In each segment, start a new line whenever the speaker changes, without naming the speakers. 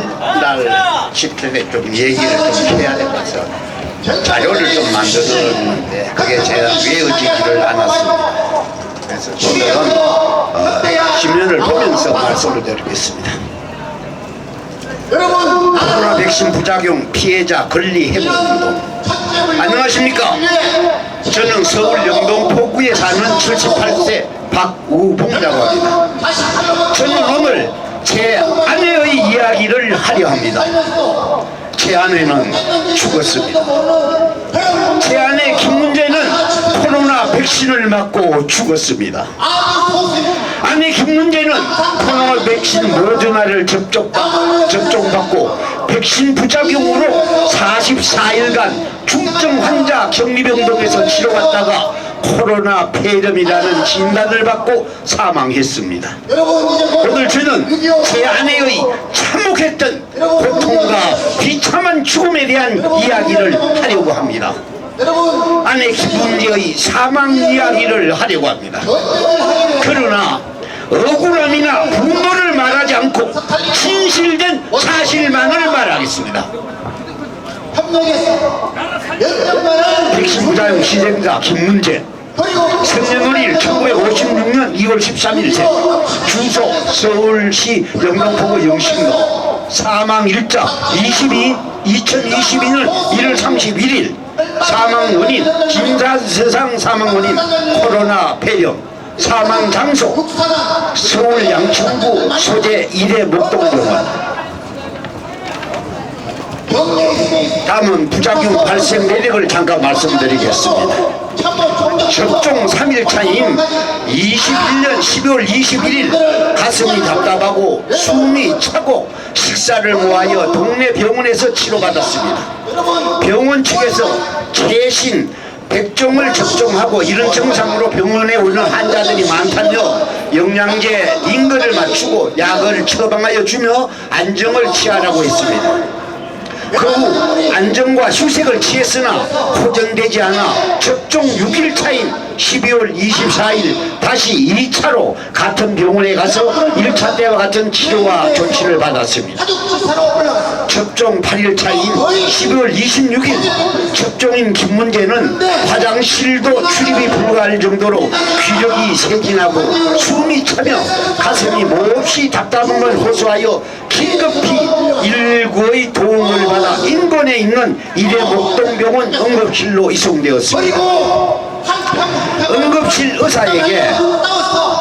전날 10절에 좀 얘기를 좀 해야 될 것 같아서 자료를 좀 만들었는데 그게 제가 외워지지를 않았습니다. 그래서 오늘은 10년을 보면서 말씀을 드리겠습니다. 코로나 백신 부작용 피해자 권리 회복 운동. 안녕하십니까? 저는 서울 영동포구에 사는 78세 박우봉이라고 합니다. 저는 오늘 제 아내의 이야기를 하려 합니다. 제 아내는 죽었습니다. 제 아내 김문재는 코로나 백신을 맞고 죽었습니다. 아내 김문재는 코로나 백신 모더나를 접종받고 백신 부작용으로 44일간 중증 환자 격리병동에서 치료받다가 코로나 폐렴이라는 진단을 받고 사망했습니다. 오늘 저는 제 아내의 참혹했던 고통과 비참한 죽음에 대한 이야기를 하려고 합니다. 아내 김문재의 사망 이야기를 하려고 합니다. 그러나 억울함이나 분노를 말하지 않고 진실된 사실만을 말하겠습니다. 백신 부작용 희생자 김문재, 생년월일 1956년 2월 13일생, 주소 서울시 영등포구 영신로, 사망일자 2022년 1월 31일, 사망원인 진사세상 사망원인 코로나 폐렴, 사망장소 서울 양천구 소재 1회 목동병원. 다음은 부작용 발생 내력을 잠깐 말씀드리겠습니다. 접종 3일차인 21년 12월 21일 가슴이 답답하고 숨이 차고 식사를 모하여 동네 병원에서 치료받았습니다. 병원 측에서 최신 백종을 접종하고 이런 증상으로 병원에 오는 환자들이 많다며 영양제 인근을 맞추고 약을 처방하여 주며 안정을 취하라고 했습니다. 그 후 안정과 휴식을 취했으나 호전되지 않아 접종 6일차인 12월 24일 다시 2차로 같은 병원에 가서 1차 때와 같은 치료와 조치를 받았습니다. 접종 8일차인 12월 26일 접종인 김문재는 화장실도 출입이 불가할 정도로 귀력이 세진하고 숨이 차며 가슴이 몹시 답답한 걸 호소하여 긴급히 119의 도움을 받아 인근에 있는 1회 목동병원 응급실로 이송되었습니다. 응급실 의사에게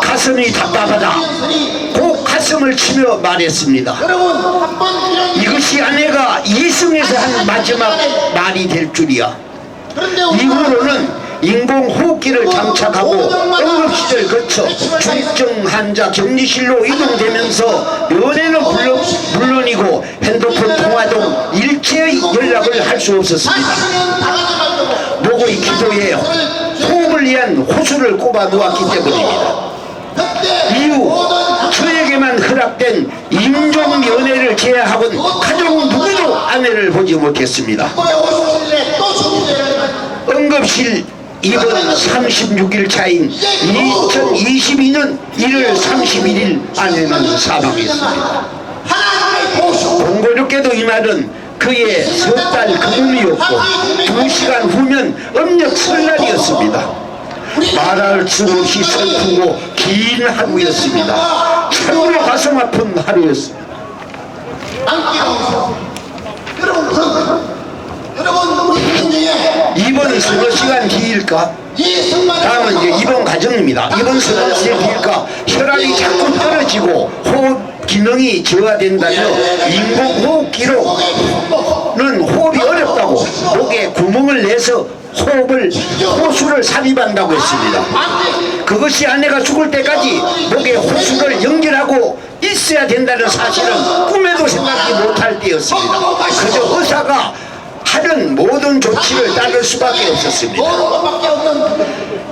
가슴이 답답하다 꼭 가슴을 치며 말했습니다. 이것이 아내가 이승에서 한 마지막 말이 될 줄이야. 이후로는 인공호흡기를 장착하고 응급실을 거쳐 중증 환자 격리실로 이동되면서 면회는 물론이고 핸드폰 통화도 일체의 연락을 할 수 없었습니다. 목의 기도에 호흡을 위한 호수를 꼽아 놓았기 때문입니다. 이후 저에게만 허락된 임종면회를 제외하고는 가족 누구도 아내를 보지 못했습니다. 응급실 입원 36일 차인 2022년 1월 31일 아내는 사망했습니다. 공교롭게도 이날은 그의 석 달 금음이었고 2시간 후면 음력 설날이었습니다. 말할 수 없이 슬프고 긴 하루였습니다. 참으로 가슴 아픈 하루였습니다. 이번 서너 시간 뒤일까? 다음은 이제 입원 과정입니다. 입원 서너 시간 뒤일까? 혈압이 자꾸 떨어지고 호흡 기능이 저하된다며 인공호흡기로는 호흡이 어렵다고 목에 구멍을 내서 호수를 삽입한다고 했습니다. 그것이 아내가 죽을 때까지 목에 호수를 연결하고 있어야 된다는 사실은 꿈에도 생각지 못할 때였습니다. 그저 의사가 하는 모든 조치를 따를 수밖에 없었습니다.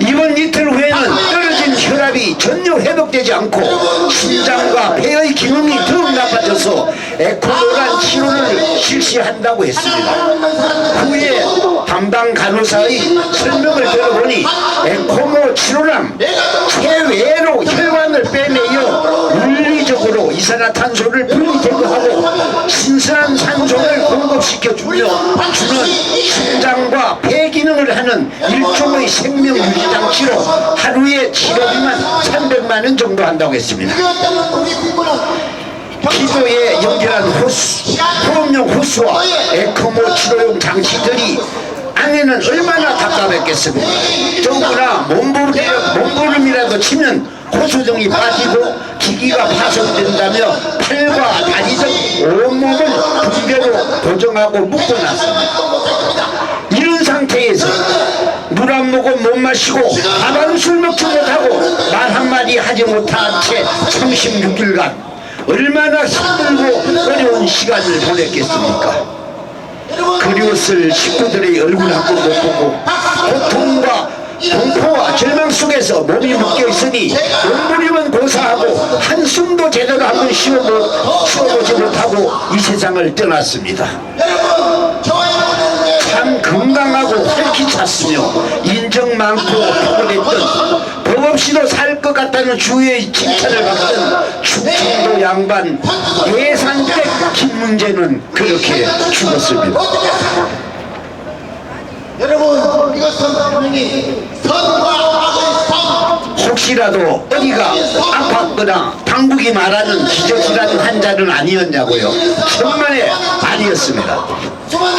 이번 이틀 후에는 떨어진 혈압이 전혀 회복되지 않고 심장과 폐의 기능이 더욱 나빠져서 에코노란 치료를 실시한다고 했습니다. 후에 담당 간호사의 설명을 들어보니 에코노 치료란 체외로 혈관을 빼내어 물리적으로 이산화탄소를 분리 제거하고 신선한 산소를 공급시켜주며 주는 심장과 폐 기능을 하는 일종의 생명 유지 장치로 하루에 치료비만 300만 원 정도 한다고 했습니다. 기도에 연결한 호흡용 호수와 에크모 치료용 장치들이 안에는 얼마나 답답했겠습니까? 더구나 몸부림이라도 치면 호수등이 빠지고 기기가 파손된다며 팔과 다리 등 온몸을 붕대로 고정하고 묶어놨습니다. 이런 상태에서 물 한 모금 못 마시고 밥 한 술 먹지 못하고 말 한마디 하지 못한 채 36일간 얼마나 힘들고 어려운 시간을 보냈겠습니까? 그리웠을 식구들의 얼굴 한 번 못 보고 고통과 공포와 절망 속에서 몸이 묶여있으니 몸부림은 고사하고 한숨도 제대로 한 번 쉬어보지 못하고 이 세상을 떠났습니다. 참 건강하고 활기찼으며 인정 많고 포근했던 법 없이도 살 것 같다는 주위의 칭찬을 받던 충청도 양반 예산댁 김문재는 그렇게 죽었습니다.
여러분, 이것은 분명히 선과 악의 싸움.
혹시라도 어디가 아팠거나 당국이 말하는 기저질환 환자는 아니었냐고요? 천만에 아니었습니다.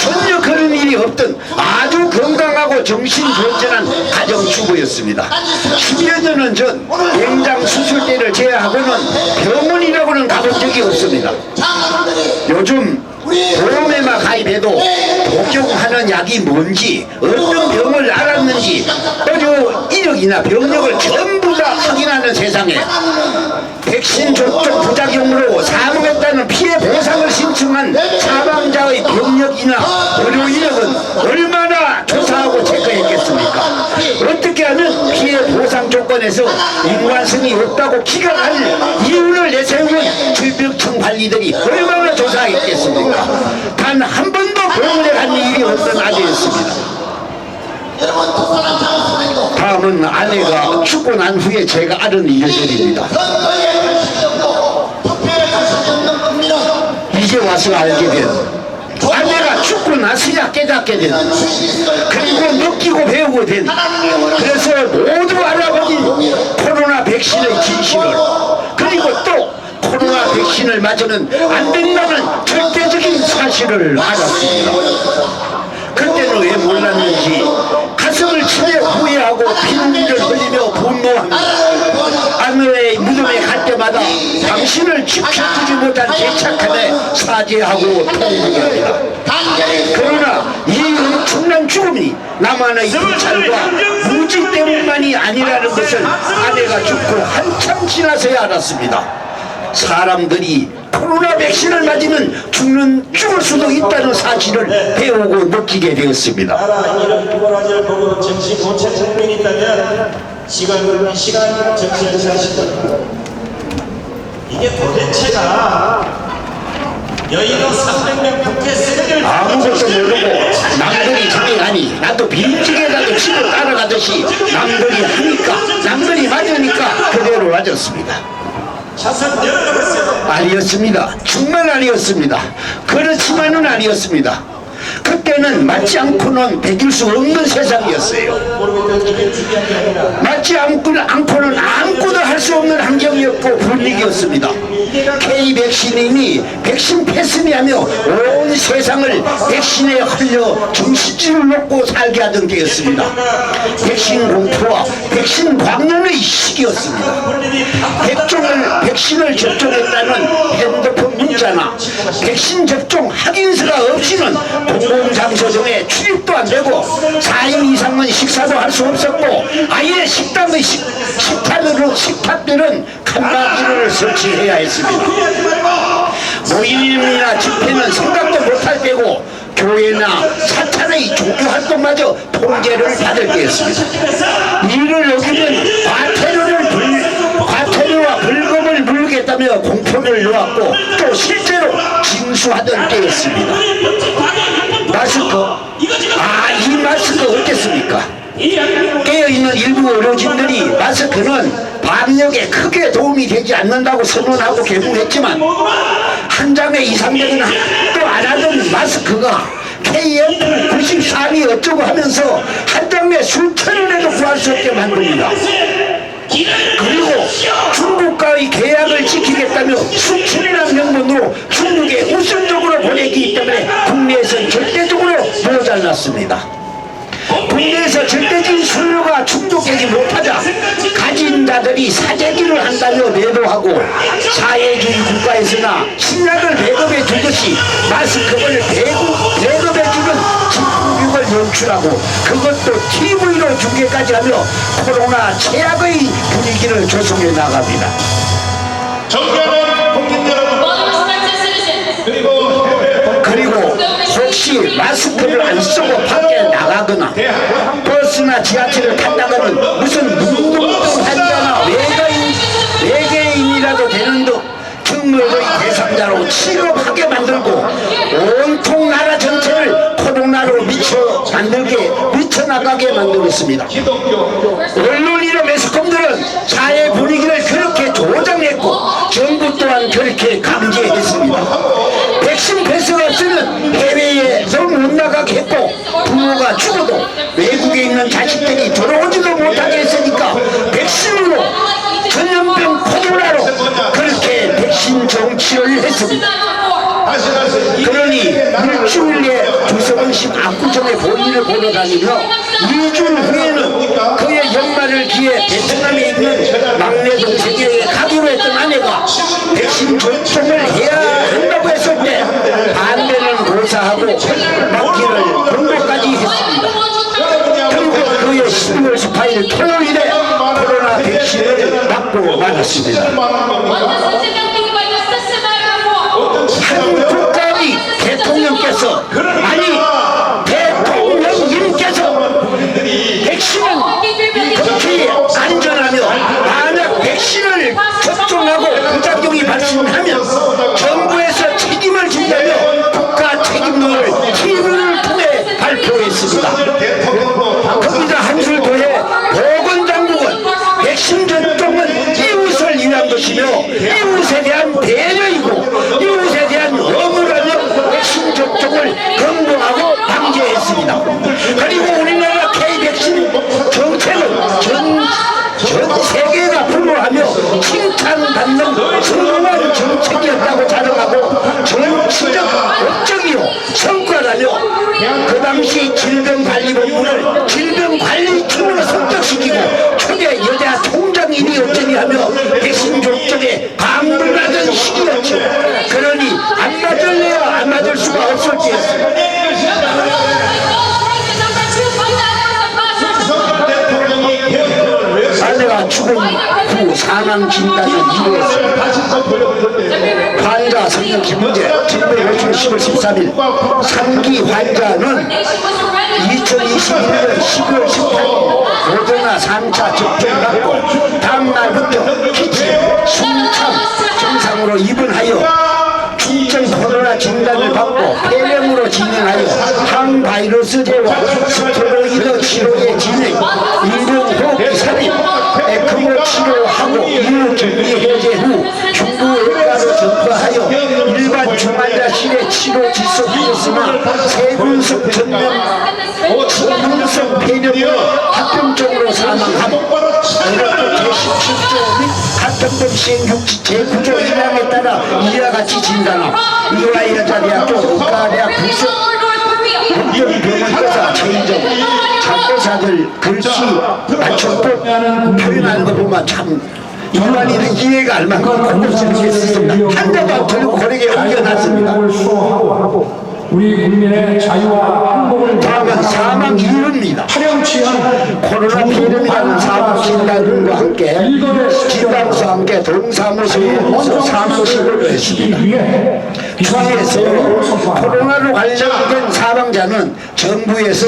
전혀 그런 일이 없던 아주 건강하고 정신건전한 가정주부였습니다. 10여 년 전 냉장 수술대를 제외하고는 병원이라고는 가본 적이 없습니다. 요즘 보험에만 가입해도 복용하는 약이 뭔지 어떤 병을 앓았는지 의료 이력이나 병력을 전부 다 확인하는 세상에 백신 접종 부작용으로 사망했다는 피해 보상을 신청한 사망자의 병력이나 의료 이력은 얼마나 조사하고 체크했겠습니까? 어떻게 하면 피해 보상 조건에서 인관성이 없다고 기각할 이유를 내세우는 질병청 관리들이 얼마나 조사하겠습니까? 단 한 번도 병원에 간 일이 없던 아재였습니다. 다음은 아내가 죽고 난 후에 제가 아는 이야기입니다. 이제 와서 알게 된 아내가 죽고 나서야 깨닫게 된 그리고 느끼고 배우고 된 그래서 모두 알아버린 코로나 백신의 진실을 그리고 또 코로나 백신을 맞으면 안 된다는 절대적인 사실을 알았습니다. 그때는 왜 몰랐는지 가슴을 치며 후회하고 피눈물을 흘리며 분노합니다. 아내의 무덤에 갈 때마다 당신을 지켜주지 못한 제 착함에 사죄하고 통곡합니다. 그러나 이 엄청난 죽음이 나만의 유찰과 무지 때문만이 아니라는 것을 아내가 죽고 한참 지나서야 알았습니다. 사람들이 코로나 백신을 맞으면 죽을 수도 있다는 사실을 배우고 느끼게 되었습니다.
이런 피곤하지를 보고 정신 고체 국민이 있다면 시간 정신을 차리시다. 이게 도대체가 여의도 300명 국회 쓰레기를
아무것도 모르고 남들이 장애하니 나도 빈집에라도 치고 따라가듯이 남들이 하니까 남들이 맞으니까 그대로 맞았습니다. 아니었습니다. 정말 아니었습니다. 그렇지만은 아니었습니다. 그때는 맞지 않고는 배길 수 없는 세상이었어요. 맞지 않고는 아무것도 할 수 없는 환경이었고 분위기였습니다. K-백신이니 백신 패스미하며 온 세상을 백신에 흘려 정신줄을 놓고 살게 하던 때였습니다. 백신 공포와 백신 광년의 시기였습니다. 백신을 접종했다는 핸드폰 문자나 백신 접종 확인서가 없이는 공공장소 등에 출입도 안 되고 4인 이상은 식사도 할 수 없었고 아예 식당의 식탁들은 칸막이를 설치해야 했습니다. 모임이나 집회는 생각도 못할 때고 교회나 사찰의 종교활동마저 통제를 받을 때였습니다. 이를 어기면 과태료와 벌금을 물겠다며 공포를 놓았고 또 실제로 징수하던 때였습니다. 마스크, 이 마스크 어땠습니까? 깨어있는 일부 의료진들이 마스크는 방역에 크게 도움이 되지 않는다고 선언하고 개봉했지만 한 장에 2, 300원 또 안 하던 마스크가 KF93이 어쩌고 하면서 한 장에 수천 원에도 구할 수 없게 만듭니다. 그리고 중국과의 계약을 지키겠다며 수출이라는 명분으로 중국에 우선적으로 보내기 때문에 국내에서는 절대적으로 모자랐습니다. 국내에서 절대적인 수요가 충족되지 못하자 가진 자들이 사재기를 한다며 매도하고 사회주의 국가에서나 식량을 배급해 주듯이 마스크를 배급해 주는 직구육을 연출하고 그것도 TV로 중계까지 하며 코로나 최악의 분위기를 조성해 나갑니다.
존경하는 국민 여러분,
그리고 혹시 마스크를 안 쓰고 밖에 나가거나 버스나 지하철을 tas다가는 무슨 문둥뚱 환자나 외계인이라도 되는 듯 특물의 대상자로 취급하게 만들고 온통 나라 전체를 코로나로 미쳐나가게 만들었습니다. 언론이나 매스컴들은 사회 분위기를 그렇게 조장했고 정부 또한 그렇게 감지했습니다. 백신 패스가 없으면 해외에서 못 나가게 했고 부모가 죽어도 외국에 있는 자식들이 돌아오지도 못하게 했으니까 백신으로 전염병 코로나로 그렇게 백신 정치를 했습니다. 그러니 일주일 내에 두세 번씩 압구정에 볼일을 보러 다니며 2주일 후에는 그의 연말을 기해 베트남에 있는 막내 동생에게 가기로 했던 아내가 백신 접종을 해야 한다고 했을 때 반대는 고사하고 맞기를 권고까지 했습니다. 결국 그의 12월 18일 토요일에 코로나 백신을 맞고 말았습니다. 한 국가의 대통령께서 아니 대통령님께서 백신은 극히 안전하며 만약 백신을 접종하고 부작용이 발생하면 정부에서 책임을 진다며 국가 책임론을 TV를 통해 발표했습니다. 거기다 한술 더해 보건당국은 백신 접종은 이웃을 위한 것이며 이웃에 대한 배려이고 이웃에 대한 의무라며 백신 접종을 권고하고 방지했습니다. 그리고 우리나라 K-백신 정책은 전 세계가 부러워하며 칭찬받는 성공한 정책이었다고 자랑하고 정치적 업적이요 성과라며 그 당시 질병관리본부를 질병관리청으로 선정시키고 초대 여자 총장님이 어쩌니 하며 백신 접종에 방문하던 시기였죠. 그러니 안 맞을래야 안 맞을 수가 없을 때였습니다. 아내가 죽은 후 사망 진단을 이루었습니다. 환자 성명 김문재 1950년 10월 13일 3기 환자는 2021년 12월 18일 모더나 3차 접종받고 다음날부터 기침, 숨참 증상으로 입원하여 중증 코로나 진단을 받고 폐렴으로 진행하여 항바이러스제와 스테로이드 치료에 진행, 인공호흡기 삽입, 에크모 치료하고 이유증리 해제 후 중부외과로 전파하여 일반 중환자실에 치료 지속되었으나 세균성 전염, 진균성 폐렴으로 합병증으로 사망하고 이렇게 제17조 및 합병증 시행규칙 제9조 1항에 따라 이와 같이 진단함. 이화여자대학교 의과대학 부속 문정병원교사 최인정 참고사들 글씨 맞춤법 표현하는 거 보면 참 일반인은 이해가 알 만큼 공부스럽게 썼습니다. 한 대도 안 틀리고 고르게 옮겨놨습니다.
우리 국민의 자유와 행복을
다음은 사망 이유입니다. 코로나 폐렴이라는 사망 진단과 함께 진단과 함께 동사무소에서 사무실을 했습니다. 중에서 코로나로 관련된 사망자는 정부에서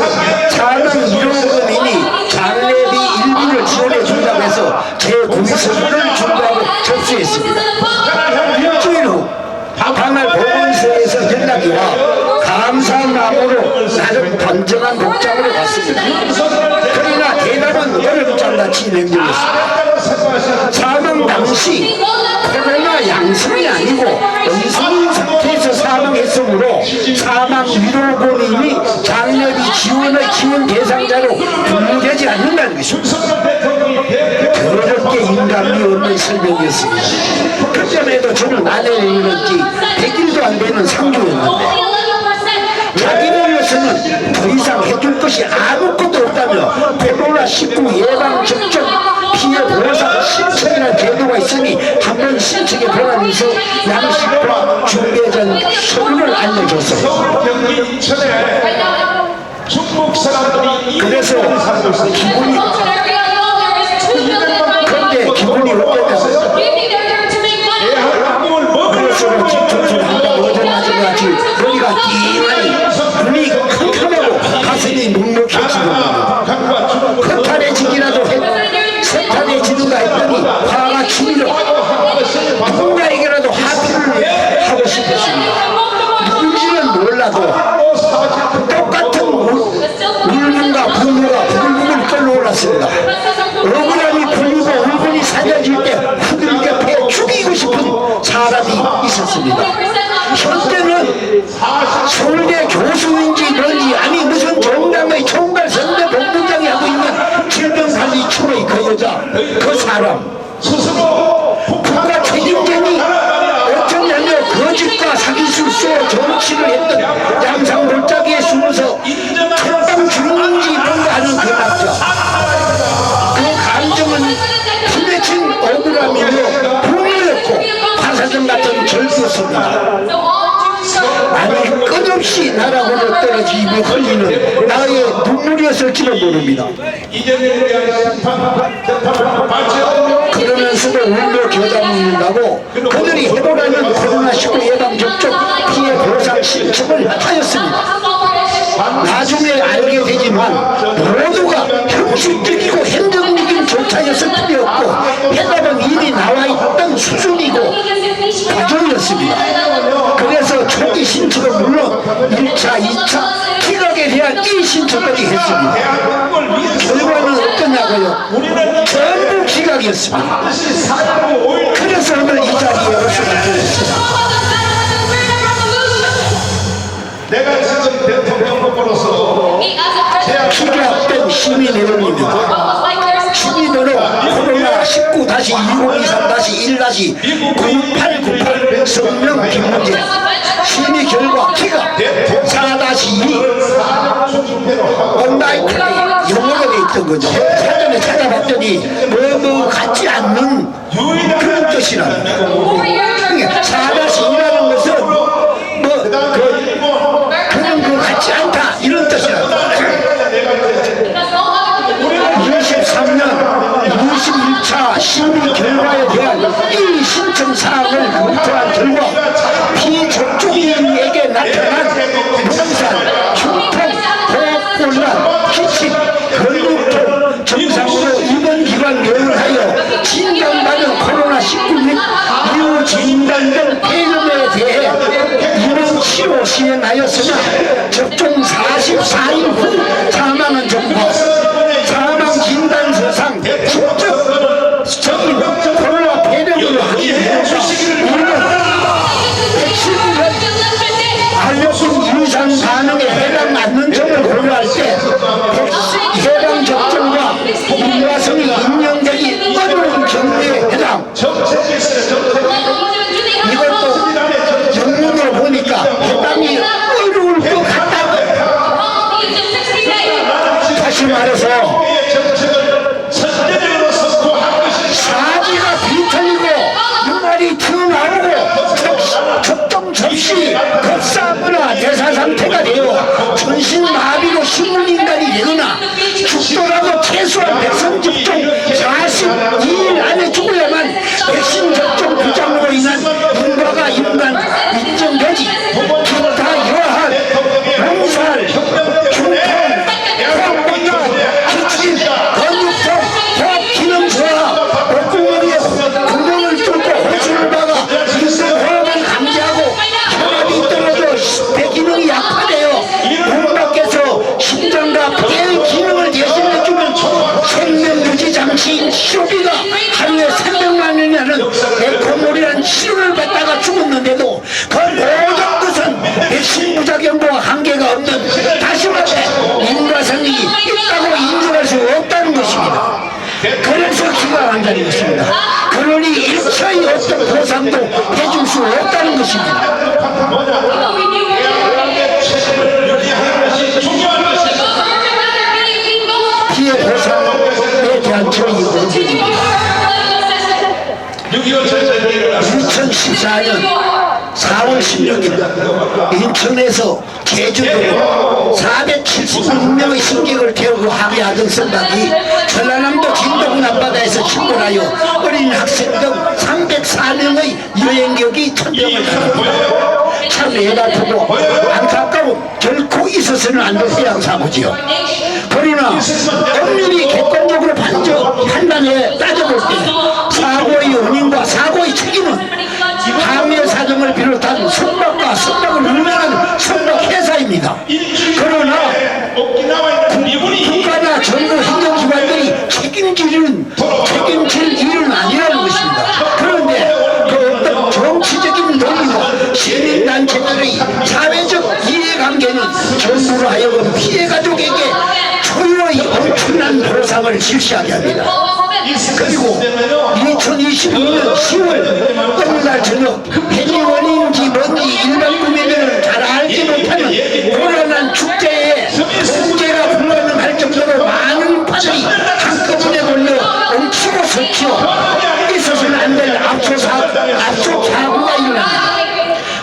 사망 이용금이니 장례비 일부를 지원해 준다고 해서 제9위서를 준다고 접수했습니다. 일주일 후 방할 보건소에서 연락이 와 감사마음으로 나름 단정한 복장으로 갔습니다. 그러나 사람은 얼음장같이 냉정했습니다. 사망 당시 코로나 양성이 아니고 음성 상태에서 사망했으므로 사망 위로본인이 장례비 지원의 지원 대상자로 분류되지 않는다는 것입니다. 더럽게 인간미 없는 설명이었습니다. 그전에도 저는 아내를 잃은 지 100일도 안 되는 상주였는데 자기들로서는 더 이상 해줄 것이 아무것도 없다며 코로나19 예방 접종 피해 보상 신청이라는 제도가 있으니 한번 신청해 보라면서 양식과 중개전 서류를 알려줬습니다.
서울 경기 인천에 중국 사람들이
그래서 기분이 그런데 기분이 어땠냐면
대한민국을 먹으려고
그래서 집중술 한번 얻어맞은 것 같이 머리가 띵하니 눈이 캄캄하고 가슴이 묵묵해지는 겁니다. 허탈해지기라도 세탄해지는가 했더니 화가 치밀어 누군가에게라도 화풀을 하고 싶었습니다. 누군지는 몰라도 똑같은 울분과 분노가 부글부글 끓어올랐습니다. 억울함이 풀리고 울분이 사라질 때 후들겨 패 죽이고 싶은 사람이 있었습니다. 현재는 서울대 교수인지 뭔지 아니 무슨 정당의 총괄 선대 본부장이 하고 있는 질병관리청의 그 여자 그 사람 국가 책임쟁이 어쩌냐며 거짓과 사기술수로 정치를 했던 양상골짜기에 숨어서 첫방 주인인지 뭔가 하는 그 남자 그 감정은 부대친 억울함이며 분노였고 화사정 같은 절규였습니다. 아니 끝없이 나라고로 떨어지며 흘리는 나의 눈물이었을지는 모릅니다. 그러면서도 울며 겨자 먹는다고 그들이 해보라는 코로나19 예방접종 피해 보상 신청을 하였습니다. 나중에 알게 되지만 모두가 형식적이고 행정적인 절차였을 뿐이었고 해답은 이미 나와 있던 수준이고 과정이었습니다. 그래서 초기 신청은 물론 1차, 2차 기각에 대한 이 신청까지 했습니다. 결과는 어떠냐고요? 전부 기각이었습니다. 그래서 오늘 이 자리에 오시게 되었습니다.
내가 지금 대통령 후보로서
기각된 시민 여론입니다. 시민으로 코로나19 2023-1-9898 성명 김문재 심의 결과 기각 4-2 온라인 영어로 돼 있던 거죠. 사전에 찾아봤더니 뭐 같지 않는 그런 뜻이랍니다. 4-2라는 것은 그런 거 같지 않다 이런 뜻이랍니다. 23년 21차 심의 결과에 대한 이 신청 사항을 검토한 결과 비접종인에게 나타난 문상, 흉통, 호흡곤란, 기침, 근육통 증상으로 입원기관 내원하여 진단받은 코로나19 및 이후 진단된 폐렴에 대해 입원 치료 시행하였으나 접종 44일 후 사망한 정보 사망 진단서상 직접적인 코로나 폐렴으로 확인되었다. 백신은 알려준 이상 반응에 해당 않는 점을 고려할 때 해당 접종과 일과성이 인정되기 어려운 경우에 해당 이것도 영문으로 보니까 해당이 어려울 것 같다. 다시 말해서 사지가 비틀리고 눈알이 튀어나오고 접종 접시 급사하거나 대사상태가 되어 전신마비로 심한 설날이었습니다. 그러니 일체의 어떤 보상도 해줄 수 없다는 것입니다. 피해 보상에 대한 저희 의견입니다. 2014년 4월 16일 인천에서 제주도로 476명의 승객을 태우고 항해하던 선박이 전라남도 진도군 앞바다에서 침몰하여 어린 학생 등 304명의 여행객이 천명을 당합니다. 참 애달프고 안타까운 결코 있어서는 안 될 해양사고지요. 그러나 엄밀히 객관적으로 판단해 따져볼 때 사고의 원인과 사고의 책임은 항해 사정을 비롯한 선박과 선박을 운행하는 선박 회사입니다. 그러나 국가나 정부 행정기관들이 책임질 일은 아니라는 것입니다. 그런데 그 어떤 정치적인 논의와 시민단체들의 사회적 이해관계는 정부로 하여금 피해 가족에게 초유의 엄청난 보상을 실시하게 합니다. 그리고 2026년 10월 어느 날 저녁 해지 원인인지 뭔지 일반 국민들은 잘 알지 못하는 고란한 축제에 통제가 불가능할 정도로 많은 파들이 한꺼번에 몰려 엉키고 설치어 있어서는 안 될 압수 사고가 일어납니다.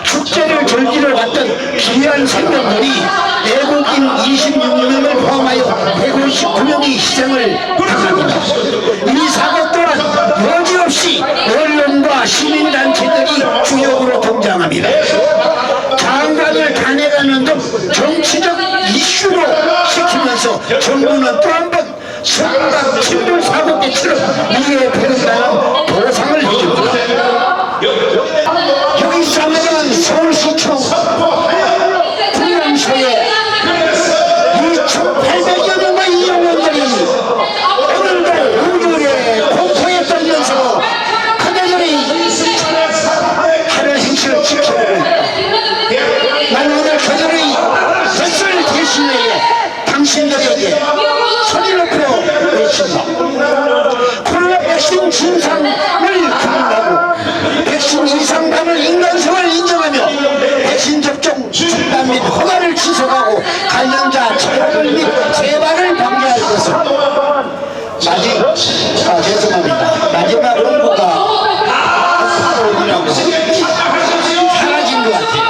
축제를 즐기러 갔던 귀한 생명들이 외국인 26명을 포함하여 159명이 희생을 당합니다. 이 사고 또한 여지없이 언론과 시민단체들이 주역으로 등장합니다. 장관을 탄핵하는 등 정치적 이슈로 시키면서 정부는 또 한 번 선박 침몰 사고 때처럼 이에 배분다는 보상을 해줍니다. 여기 있으면 서울시청 분양소에 2,800여 명의 이용원들이 오늘도 우울에 공포에 떨면서 그대들의 하늘 행실을 지켜보고 있다. 나는 오늘 그들의 뱃을 대신해 당신들에게 소리 높여 외친다. 코로나 백신 진상을 규명하고 백신 이상감을 인간성을 인정하며 백신 접종 중단 및 허가를 취소하고 관련자 체벌 및 재발을 방지할 것을 죄송합니다. 마지막 원고가 어디라고 사라진 것 같아요.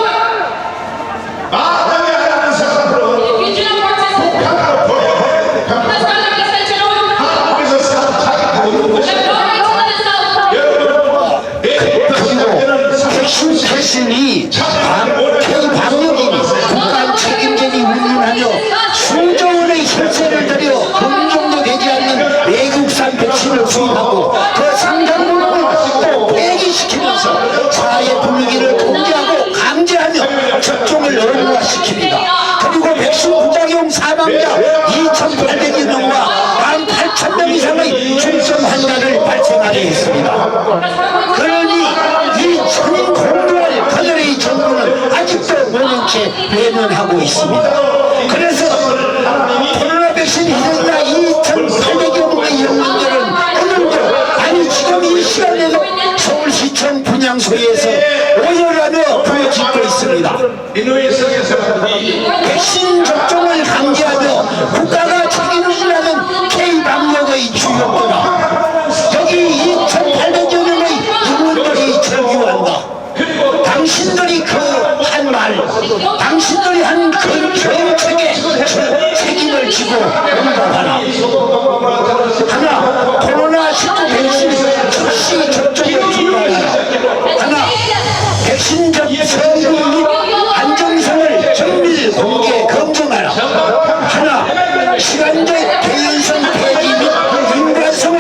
백신 대신이 방역이 국가 책임쟁이 운운하며 수조 원의 혈세를 들여 검증도 되지 않는 외국산 백신을 수입하고 그 상당 부분을 또 폐기시키면서 사회 분위기를 통제하고 강제하며 접종을 의무화시킵니다. 그리고 백신 부작용 사망자 2,800여 명과 18,000명 이상의 중증 환자를 발생하게 했습니다. 그러니 이 천인 공로를 그들의 정부는 아직도 모른 채 외면하고 있습니다. 그래서 코로나 백신 희생자 2,800여 명의 영혼들은 오늘도 아니 지금 이 시간에도 서울시청 분향소에서 오열하며 부여짓고 있습니다. 백신 접종을 강제하며 국가가 책임지라는 K방역의 주역들아, 여기 2,800여 명의 영혼들이 절규한다. 당신들이 그 한 말, 당신들이 한 그 정책에 책임을 지고 응답하라. 하나, 코로나19 백신 즉시 접종을 중단하라. 하나, 백신 접종 및 안정성을 정밀 공개 검증하라. 하나, 시간적 개연성 폐기 및 인과성을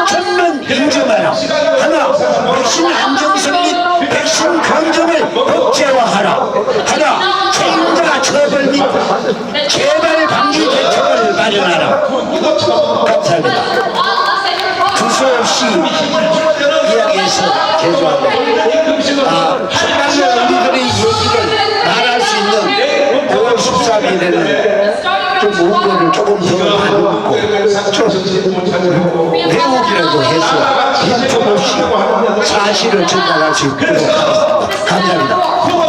전면 인정하라. 하나, 백신 안정성 및 백신 검증을 법제화하라. 하나, 책임자 처벌 및 재발 방지 대책을 마련하라. 감사합니다. 두서없이 이야기해서 죄송합니다. 한방의 우리들의 얘기를 말할 수 있는 5월 13일에는 좀 원고를 조금 더 나누고 좀 외우기라도 해서 빈틈없이 사실을 전달할 수 있도록 하겠습니다. 감사합니다.